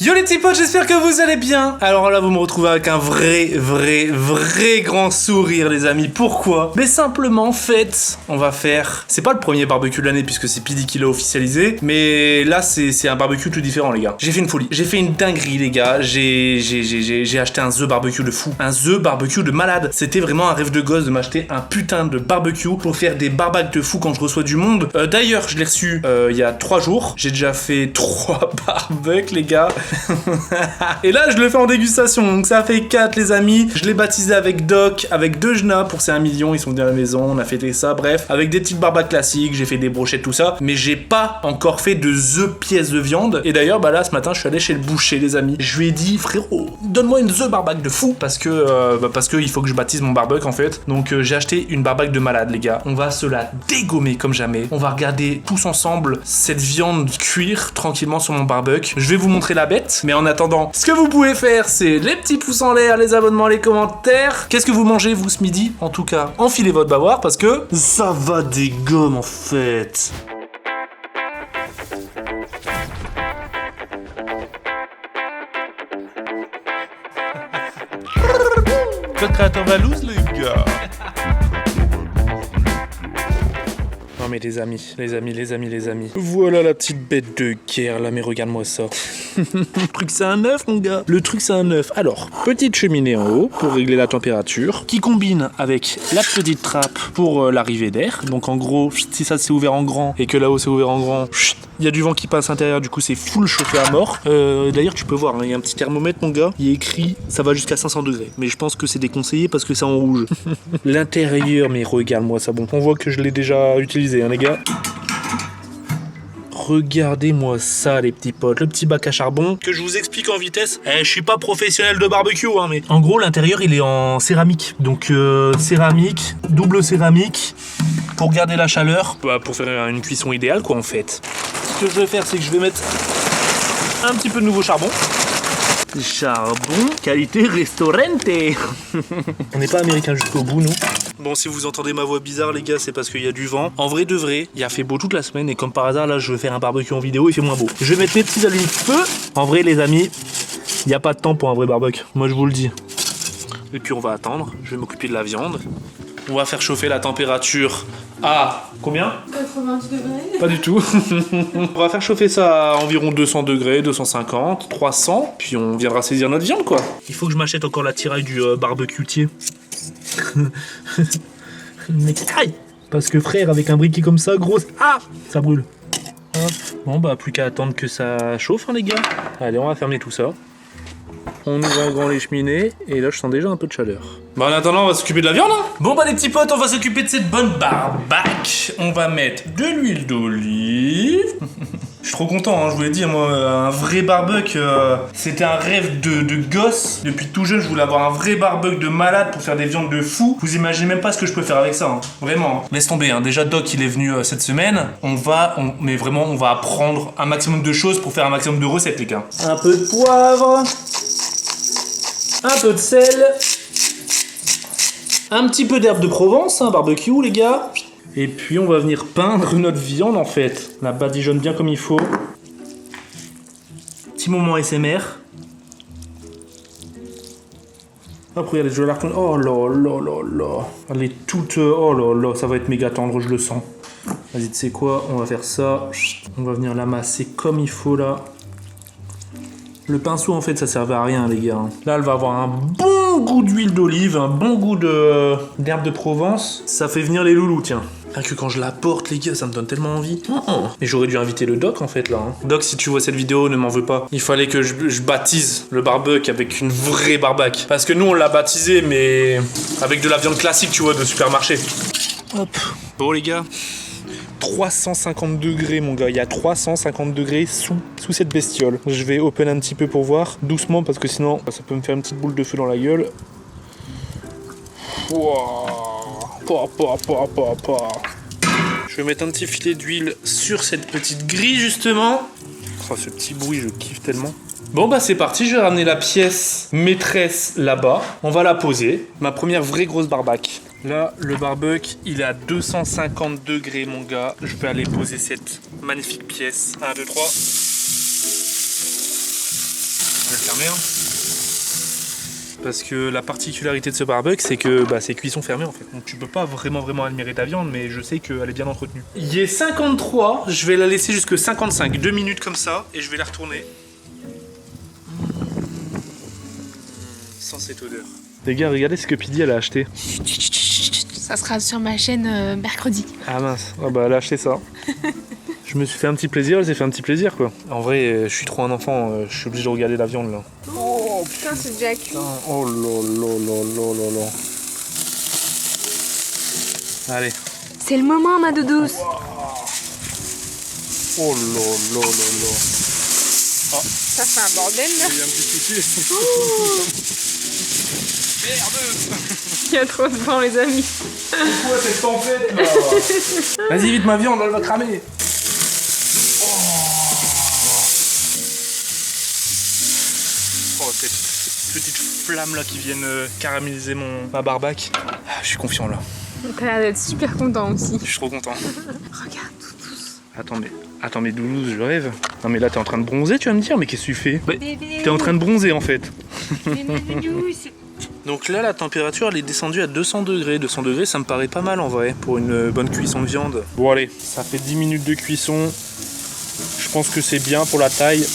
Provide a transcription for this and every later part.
Yo les petits potes, j'espère que vous allez bien. Alors là, vous me retrouvez avec un vrai grand sourire les amis. Pourquoi? Mais simplement, en fait, on va faire... C'est pas le premier barbecue de l'année puisque c'est PD qui l'a officialisé. Mais là, c'est un barbecue tout différent les gars. J'ai fait une folie. J'ai fait une dinguerie les gars. J'ai acheté un The Barbecue de fou. Un The Barbecue de malade. C'était vraiment un rêve de gosse de m'acheter un putain de barbecue pour faire des barbecues de fou quand je reçois du monde. D'ailleurs, je l'ai reçu il y a 3 jours. J'ai déjà fait 3 barbecues les gars. Et là je le fais en dégustation, donc ça fait 4 les amis. Je l'ai baptisé avec Doc, avec 2 Jna pour c'est 1 million, ils sont venus à la maison, on a fêté ça, bref. Avec des petites barbecues classiques, j'ai fait des brochettes, tout ça. Mais j'ai pas encore fait de The pièce de viande. Et d'ailleurs bah là ce matin je suis allé chez le boucher les amis. Je lui ai dit frérot, donne-moi une The barbecue de fou. Parce que il faut que je baptise mon barbecue en fait. Donc j'ai acheté une barbecue de malade les gars. On va se la dégommer comme jamais. On va regarder tous ensemble cette viande cuire tranquillement sur mon barbecue. Je vais vous montrer la bête. Mais en attendant, ce que vous pouvez faire, c'est les petits pouces en l'air, les abonnements, les commentaires. Qu'est-ce que vous mangez, vous, ce midi? En tout cas, enfilez votre bavoir parce que ça va des gommes, en fait. Code créateur Valouz, les gars. Non mais les amis. Voilà la petite bête de guerre là, mais regarde-moi ça. Le truc c'est un œuf mon gars. Le truc c'est un œuf. Alors, petite cheminée en haut pour régler la température, qui combine avec la petite trappe pour l'arrivée d'air. Donc en gros, si ça s'est ouvert en grand et que là-haut c'est ouvert en grand, il y a du vent qui passe à l'intérieur, du coup c'est full chauffé à mort. D'ailleurs tu peux voir, il y a un petit thermomètre mon gars, il est écrit ça va jusqu'à 500 degrés. Mais je pense que c'est déconseillé parce que c'est en rouge. L'intérieur, mais regarde-moi ça, bon. On voit que je l'ai déjà utilisé hein les gars. Regardez-moi ça les petits potes, le petit bac à charbon que je vous explique en vitesse. Je suis pas professionnel de barbecue hein, mais en gros l'intérieur il est en céramique. Donc céramique, double céramique pour garder la chaleur, pour faire une cuisson idéale quoi en fait. Ce que je vais faire c'est que je vais mettre un petit peu de nouveau charbon. Charbon, qualité restaurante. On n'est pas américain jusqu'au bout, nous. Bon, si vous entendez ma voix bizarre, les gars, c'est parce qu'il y a du vent. En vrai de vrai, il a fait beau toute la semaine et comme par hasard, là, je vais faire un barbecue en vidéo, il fait moins beau. Je vais mettre mes petits allumes-feu. En vrai, les amis, il n'y a pas de temps pour un vrai barbecue. Moi, je vous le dis. Et puis, on va attendre. Je vais m'occuper de la viande. On va faire chauffer la température à combien? 90 degrés. Pas du tout. On va faire chauffer ça à environ 200 degrés, 250, 300, puis on viendra saisir notre viande quoi. Il faut que je m'achète encore la tiraille du barbecutier. Mais aïe! Parce que frère, avec un briquet comme ça, grosse, ça brûle. Hop. Bon bah plus qu'à attendre que ça chauffe hein, les gars. Allez, on va fermer tout ça. On ouvre en grand les cheminées et là je sens déjà un peu de chaleur. Bah en attendant on va s'occuper de la viande hein. Bon bah les petits potes on va s'occuper de cette bonne barbecue. On va mettre de l'huile d'olive. Je suis trop content hein, je vous l'ai dit moi un vrai barbecue c'était un rêve de gosse. Depuis tout jeune je voulais avoir un vrai barbecue de malade pour faire des viandes de fou. Vous imaginez même pas ce que je peux faire avec ça hein. Vraiment. Laisse tomber hein. Déjà Doc il est venu cette semaine. Mais vraiment on va apprendre un maximum de choses pour faire un maximum de recettes les gars. Un peu de poivre. Un peu de sel, un petit peu d'herbe de Provence, hein, barbecue les gars. Et puis on va venir peindre notre viande en fait. La badigeonne bien comme il faut. Petit moment SMR. Hop, regardez, je vais la retourner. Oh là là là là. Elle est toute... Oh là là, ça va être méga tendre, je le sens. Vas-y, tu sais quoi, on va faire ça. On va venir l'amasser comme il faut là. Le pinceau en fait ça servait à rien les gars. Là elle va avoir un bon goût d'huile d'olive, un bon goût d'herbe de Provence. Ça fait venir les loulous tiens. Rien que quand je la porte les gars ça me donne tellement envie. Mais j'aurais dû inviter le Doc en fait là. Doc si tu vois cette vidéo ne m'en veux pas. Il fallait que je baptise le barbecue avec une vraie barbecue. Parce que nous on l'a baptisé mais avec de la viande classique tu vois de supermarché. Hop. Bon les gars. 350 degrés mon gars, il y a 350 degrés sous cette bestiole. Je vais open un petit peu pour voir, doucement parce que sinon ça peut me faire une petite boule de feu dans la gueule. Je vais mettre un petit filet d'huile sur cette petite grille justement. Oh, ce petit bruit je kiffe tellement. Bon bah c'est parti, je vais ramener la pièce maîtresse là-bas. On va la poser, ma première vraie grosse barbecue. Là, le barbecue, il est à 250 degrés, mon gars. Je vais aller poser cette magnifique pièce. 1, 2, 3. fermé, hein. Parce que la particularité de ce barbecue, c'est que c'est cuisson fermée en fait. Donc tu peux pas vraiment admirer ta viande, mais je sais qu'elle est bien entretenue. Il est 53, je vais la laisser jusque 55, 2 minutes comme ça, et je vais la retourner. Sans cette odeur. Les gars, regardez ce que Pidi elle a acheté. Ça sera sur ma chaîne mercredi. Ah mince, ah bah elle a acheté ça. Je me suis fait un petit plaisir, elle s'est fait un petit plaisir quoi. En vrai, je suis trop un enfant, je suis obligé de regarder la viande là. Oh putain, c'est déjà cuit. Oh là. Allez. C'est le moment, ma doudouce. Oh là. Ça fait un bordel là. Il y a un petit souci. Merde. Il y a trop de vent, les amis. Pourquoi cette tempête là? Vas-y vite, ma viande, elle va cramer. Oh, cette petite flamme là qui viennent caraméliser ma barbac. Ah, je suis confiant là. T'as l'air d'être super content aussi. Je suis trop content. Regarde, doudouce. Attends, mais Doulouse, je rêve. Non mais là t'es en train de bronzer, tu vas me dire, mais qu'est-ce que tu fais? T'es en train de bronzer en fait. Donc là la température elle est descendue à 200 degrés. 200 degrés ça me paraît pas mal en vrai pour une bonne cuisson de viande. Bon allez, ça fait 10 minutes de cuisson. Je pense que c'est bien pour la taille.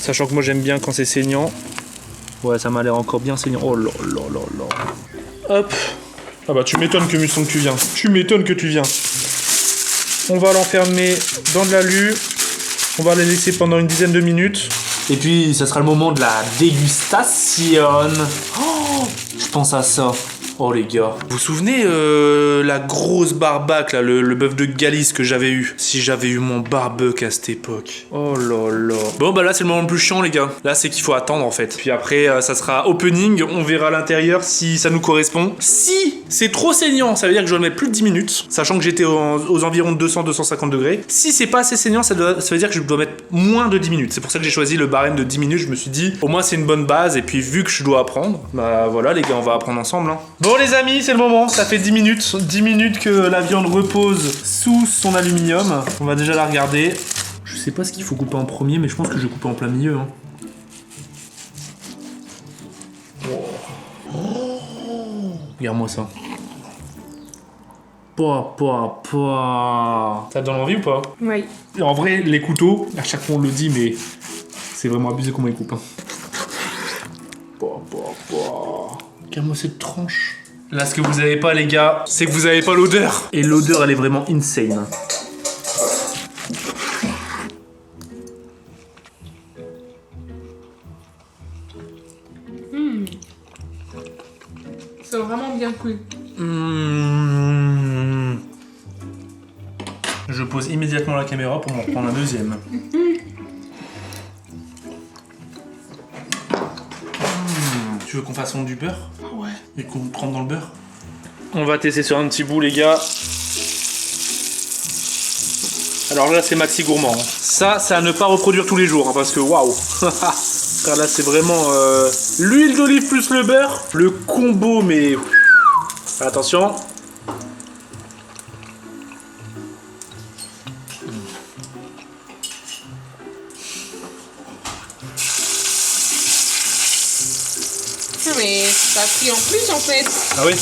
Sachant que moi j'aime bien quand c'est saignant. Ouais, ça m'a l'air encore bien saignant. Oh là. Hop. Ah bah tu m'étonnes que Musson que tu viens. On va l'enfermer dans de l'alu. On va la laisser pendant une dizaine de minutes. Et puis ça sera le moment de la dégustation. Oh, je pense à ça. Oh les gars, vous vous souvenez la grosse barbac là, le bœuf de Galice que j'avais eu? Si j'avais eu mon barbecue à cette époque. Oh là. Bon bah là c'est le moment le plus chiant les gars. Là c'est qu'il faut attendre en fait. Puis après ça sera opening, on verra à l'intérieur si ça nous correspond. Si c'est trop saignant, ça veut dire que je dois mettre plus de 10 minutes. Sachant que j'étais aux environs de 200-250 degrés. Si c'est pas assez saignant, ça veut dire que je dois mettre moins de 10 minutes. C'est pour ça que j'ai choisi le barème de 10 minutes. Je me suis dit, au moins c'est une bonne base. Et puis vu que je dois apprendre, bah voilà les gars, on va apprendre ensemble. Hein. Bon les amis, c'est le moment, ça fait 10 minutes. 10 minutes que la viande repose sous son aluminium. On va déjà la regarder. Je sais pas ce qu'il faut couper en premier, mais je pense que je vais couper en plein milieu. Hein. Regarde-moi ça. Ça te donne envie ou pas? Oui. En vrai, les couteaux, à chaque fois on le dit, mais c'est vraiment abusé comment ils coupent. Hein. Regarde-moi cette tranche. Là, ce que vous avez pas, les gars, c'est que vous avez pas l'odeur. Et l'odeur, elle est vraiment insane. C'est vraiment bien cuit. Je pose immédiatement la caméra pour m'en prendre un deuxième. Tu veux qu'on fasse fondre du beurre? Ouais. Et qu'on trempe dans le beurre? On va tester sur un petit bout les gars. Alors là c'est maxi gourmand. Hein. Ça à ne pas reproduire tous les jours hein, parce que waouh. Là c'est vraiment l'huile d'olive plus le beurre. Le combo mais... Attention. Mais ça a pris en plus en fait. Ah oui.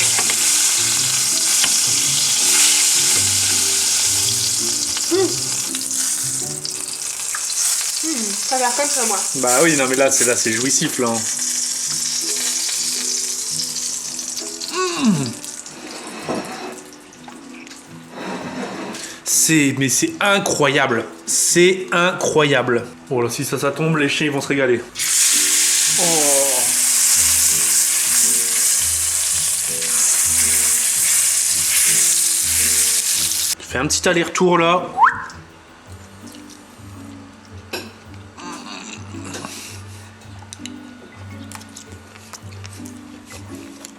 Ça a l'air comme ça moi. Bah oui, non mais là c'est jouissif là. Mais c'est incroyable. C'est incroyable. Oh là, si ça tombe, les chiens ils vont se régaler. Oh. Je fais un petit aller-retour là.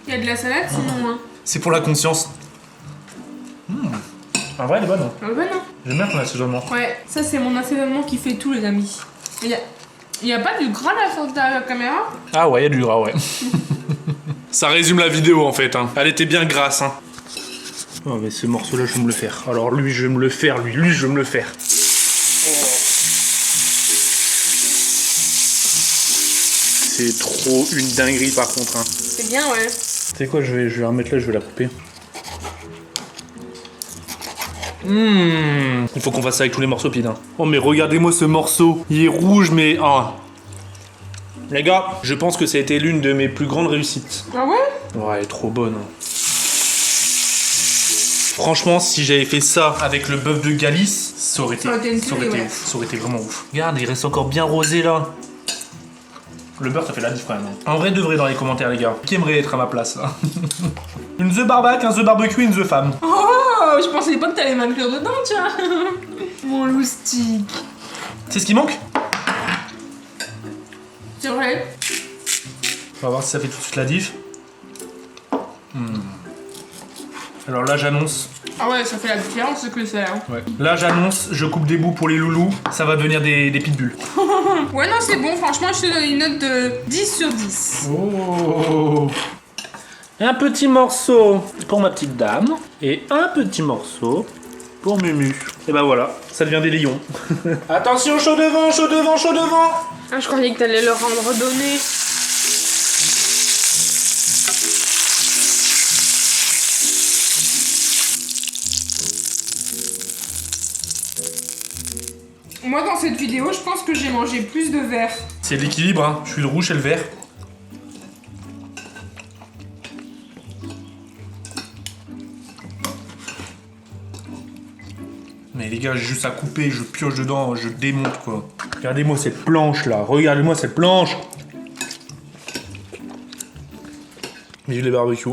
Il y a de la salade sinon hein. C'est pour la conscience. En vrai, elle est bonne. Hein. Ah ouais non. J'aime bien ton assaisonnement. Ouais, ça c'est mon assaisonnement qui fait tout les amis. Il y a pas du gras là sur ta caméra? Ah ouais, il y a du gras, ouais. Ça résume la vidéo en fait. Hein. Elle était bien grasse. Hein. Oh mais ce morceau là je vais me le faire. Alors lui je vais me le faire, lui je vais me le faire. C'est trop une dinguerie par contre. Hein. C'est bien, ouais. Tu sais quoi, je vais la remettre là, je vais la couper. Il faut qu'on fasse ça avec tous les morceaux, Pide. Hein. Oh mais regardez-moi ce morceau. Il est rouge, mais... Oh. Les gars, je pense que ça a été l'une de mes plus grandes réussites. Ah ouais? Ouais, elle est trop bonne. Hein. Franchement, si j'avais fait ça avec le bœuf de Galice, ça aurait été ouf. Ça aurait été vraiment ouf. Regarde, il reste encore bien rosé là. Le beurre, ça fait la diff quand même. En vrai, de vrai dans les commentaires, les gars. Qui aimerait être à ma place là? Une The Barbac, un The Barbecue, une The Femme. Oh, je pensais pas que t'allais m'inclure dedans, tiens. Mon loustic. C'est ce qui manque? C'est vrai? On va voir si ça fait tout de suite la diff. Alors là, j'annonce. Ah ouais, ça fait la différence ce que c'est. Hein. Ouais. Là, j'annonce, je coupe des bouts pour les loulous. Ça va devenir des pitbulls. Ouais, non, c'est bon. Franchement, je te donne une note de 10 sur 10. Oh. Un petit morceau pour ma petite dame. Et un petit morceau pour Mumu. Et bah voilà, ça devient des lions. Attention, chaud devant, chaud devant, chaud devant. Ah, je croyais que t'allais leur rendre donné. Moi, dans cette vidéo, je pense que j'ai mangé plus de verre. C'est l'équilibre, hein. Je suis le rouge et le vert. Mais les gars, j'ai juste à couper, je pioche dedans, je démonte quoi. Regardez-moi cette planche là, regardez-moi cette planche. Vive les barbecues.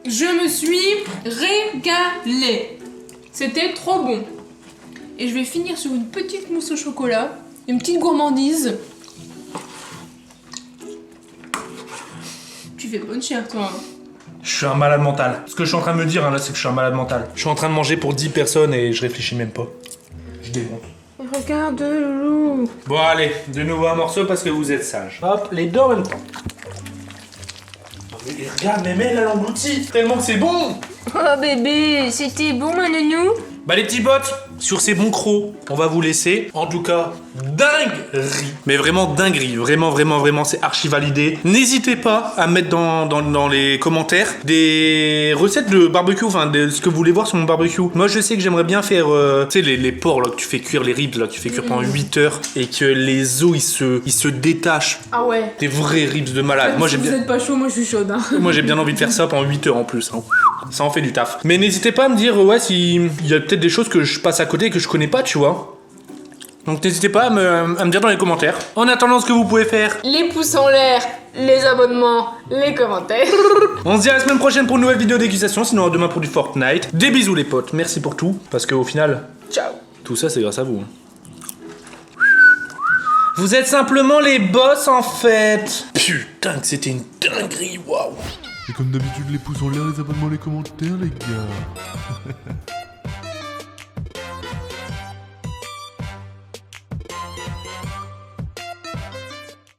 Je me suis régalée. C'était trop bon. Et je vais finir sur une petite mousse au chocolat, une petite gourmandise. Tu fais bonne chère, toi. Je suis un malade mental. Ce que je suis en train de me dire hein, là, c'est que je suis un malade mental. Je suis en train de manger pour 10 personnes et je réfléchis même pas. Je démonte. Regarde, loulou. Bon allez, de nouveau un morceau parce que vous êtes sages. Hop, les deux en même temps. Mais regarde, mais elle engloutit tellement que c'est bon. Oh bébé, c'était bon, ma nounou. Bah les petits potes, sur ces bons crocs, on va vous laisser. En tout cas, dinguerie. Mais vraiment dinguerie. Vraiment, c'est archi validé. N'hésitez pas à mettre dans les commentaires des recettes de barbecue, enfin de ce que vous voulez voir sur mon barbecue. Moi, je sais que j'aimerais bien faire, tu sais, les porcs là, que tu fais cuire, les ribs là, que tu fais cuire pendant 8 heures et que les os ils se détachent. Ah ouais. Des vrais ribs de malade. Moi, si vous êtes pas chaud, moi je suis chaude. Hein. Moi, j'ai bien envie de faire ça pendant 8 heures en plus. Hein. Ça en fait du taf. Mais n'hésitez pas à me dire, ouais, s'il y a peut-être des choses que je passe à côté et que je connais pas, tu vois. Donc n'hésitez pas à me dire dans les commentaires. En attendant, ce que vous pouvez faire. Les pouces en l'air, les abonnements, les commentaires. On se dit à la semaine prochaine pour une nouvelle vidéo dégustation, sinon à demain pour du Fortnite. Des bisous les potes, merci pour tout. Parce qu'au final, Ciao. tout ça c'est grâce à vous. Vous êtes simplement les boss en fait. Putain que c'était une dinguerie, waouh. Et comme d'habitude, les pouces en l'air, les abonnements, les commentaires, les gars.